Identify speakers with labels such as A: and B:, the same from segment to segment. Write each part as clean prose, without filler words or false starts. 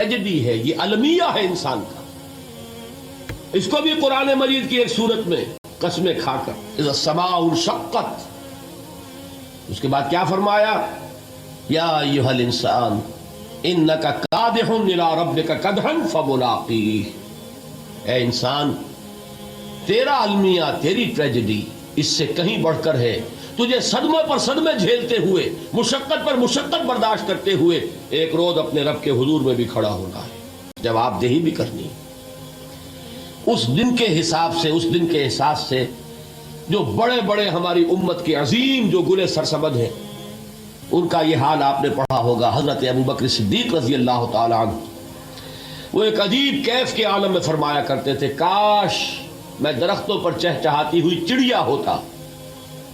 A: Tragedy ہے، یہ المیہ ہے انسان کا۔ اس کو بھی قرآن مجید کی ایک سورت میں قسمیں کھا کر اذا السماء انشقت، اس کے بعد کیا فرمایا؟ یا ایھا الانسان انک کادح الی ربک کدحا فملاقیہ، اے انسان تیرا المیہ، تیری ٹریجڈی اس سے کہیں بڑھ کر ہے، تجھے صدمے پر صدمے جھیلتے ہوئے، مشقت پر مشقت برداشت کرتے ہوئے ایک روز اپنے رب کے حضور میں بھی کھڑا ہونا ہے، جواب دہی بھی کرنی ہے۔ اس دن کے حساب سے، اس دن کے احساس سے جو بڑے بڑے ہماری امت کے عظیم جو گلے سرسبد ہیں، ان کا یہ حال آپ نے پڑھا ہوگا۔ حضرت ابوبکر صدیق رضی اللہ تعالی عنہ وہ ایک عجیب کیف کے عالم میں فرمایا کرتے تھے، کاش میں درختوں پر چہچہاتی ہوئی چڑیا ہوتا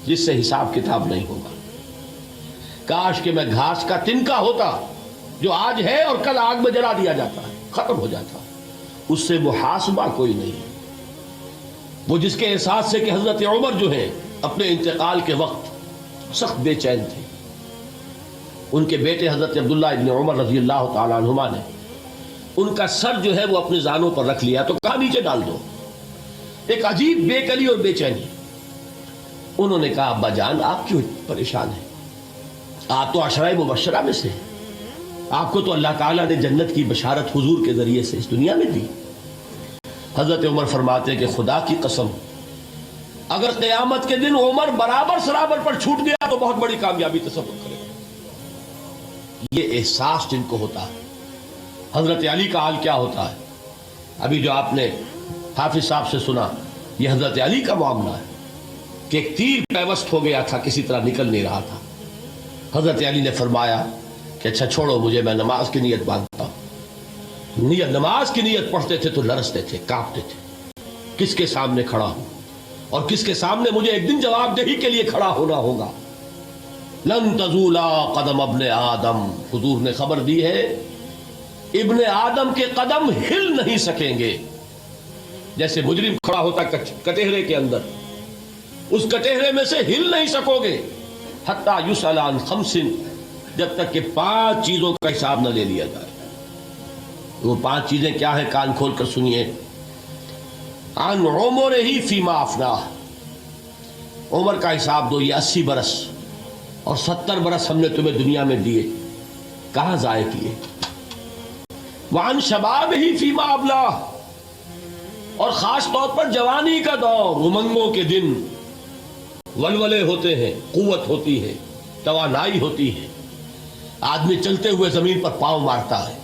A: جس سے حساب کتاب نہیں ہوگا، کاش کہ میں گھاس کا تنکا ہوتا جو آج ہے اور کل آگ میں جلا دیا جاتا ہے، ختم ہو جاتا، اس سے محاسبہ کوئی نہیں۔ وہ جس کے احساس سے کہ حضرت عمر جو ہے اپنے انتقال کے وقت سخت بے چین تھے، ان کے بیٹے حضرت عبداللہ ابن عمر رضی اللہ تعالی عنہما نے ان کا سر جو ہے وہ اپنے زانوں پر رکھ لیا تو کہا نیچے ڈال دو، ایک عجیب بے کلی اور بے چینی۔ انہوں نے کہا ابا جان آپ کیوں پریشان ہیں، آپ تو عشرہ مبشرہ میں سے ہیں، آپ کو تو اللہ تعالیٰ نے جنت کی بشارت حضور کے ذریعے سے اس دنیا میں دی۔ حضرت عمر فرماتے ہیں کہ خدا کی قسم اگر قیامت کے دن عمر برابر سرابر پر چھوٹ گیا تو بہت بڑی کامیابی تصور کرے گا۔ یہ احساس جن کو ہوتا ہے، حضرت علی کا حال کیا ہوتا ہے؟ ابھی جو آپ نے حافظ صاحب سے سنا، یہ حضرت علی کا معاملہ ہے کہ ایک تیر پیوست ہو گیا تھا، کسی طرح نکل نہیں رہا تھا۔ حضرت علی نے فرمایا کہ اچھا چھوڑو مجھے، میں نماز کی نیت باندھتا ہوں۔ نماز کی نیت پڑھتے تھے تو لرزتے تھے، کانپتے تھے، کس کے سامنے کھڑا ہوں اور کس کے سامنے مجھے ایک دن جواب دہی کے لیے کھڑا ہونا ہوگا۔ لن تزولا قدم ابن آدم، حضور نے خبر دی ہے ابن آدم کے قدم ہل نہیں سکیں گے۔ جیسے مجرم کھڑا ہوتا کٹہرے کے اندر، اس کٹہرے میں سے ہل نہیں سکو گے حتی یسأل عن خمس، جب تک کہ 5 چیزوں کا حساب نہ لے لیا جائے۔ وہ 5 چیزیں کیا ہیں؟ کان کھول کر سنیے۔ عن عمرہ فیما افناہ، عمر کا حساب دو، یہ 80 برس اور 70 برس ہم نے تمہیں دنیا میں دیے، کہاں ضائع کیے؟ وعن شبابہ فیما ابلاہ، اور خاص طور پر جوانی کا دور، امنگوں کے دن، ولولے ہوتے ہیں، قوت ہوتی ہے، توانائی ہوتی ہے، آدمی چلتے ہوئے زمین پر پاؤں مارتا ہے،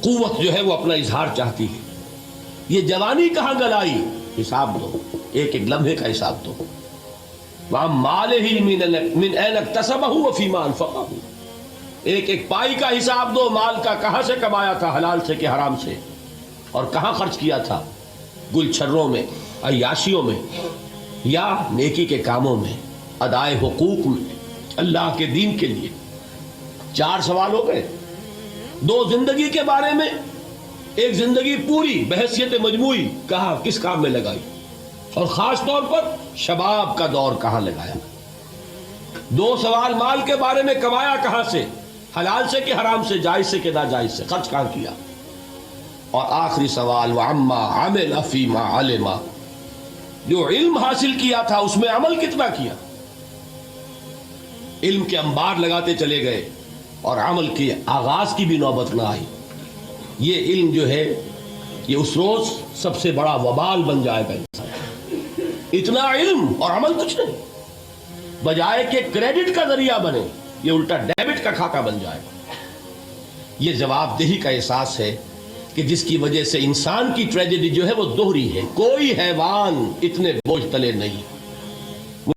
A: قوت جو ہے وہ اپنا اظہار چاہتی ہے۔ یہ جوانی کہاں گلائی؟ حساب دو، ایک ایک لمحے کا حساب دو۔ وَعَن مَالِهِ مِنْ أَيْنَ اكْتَسَبَهُ وَفِيمَا أَنْفَقَهُ، ایک ایک پائی کا حساب دو، مال کا کہاں سے کمایا تھا، حلال سے کہ حرام سے، اور کہاں خرچ کیا تھا، گل چھروں میں، عیاشیوں میں، یا نیکی کے کاموں میں، ادائے حقوق میں، اللہ کے دین کے لیے۔ 4 سوال ہو گئے، 2 زندگی کے بارے میں، ایک زندگی پوری بحیثیت مجموعی کہاں کس کام میں لگائی، اور خاص طور پر شباب کا دور کہاں لگایا۔ 2 سوال مال کے بارے میں، کمایا کہاں سے، حلال سے کہ حرام سے، جائز سے کہ ناجائز سے، خرچ کہاں کیا، اور آخری سوال وعما عمل فیما علم، جو علم حاصل کیا تھا اس میں عمل کتنا کیا۔ علم کے انبار لگاتے چلے گئے اور عمل کے آغاز کی بھی نوبت نہ آئی۔ یہ علم جو ہے یہ اس روز سب سے بڑا وبال بن جائے گا انسان، اتنا علم اور عمل کچھ نہیں، بجائے کہ کریڈٹ کا ذریعہ بنے یہ الٹا ڈیبٹ کا کھاتا بن جائے گا۔ یہ جواب دہی کا احساس ہے کہ جس کی وجہ سے انسان کی ٹریجڈی جو ہے وہ دوہری ہے۔ کوئی حیوان اتنے بوجھ تلے نہیں،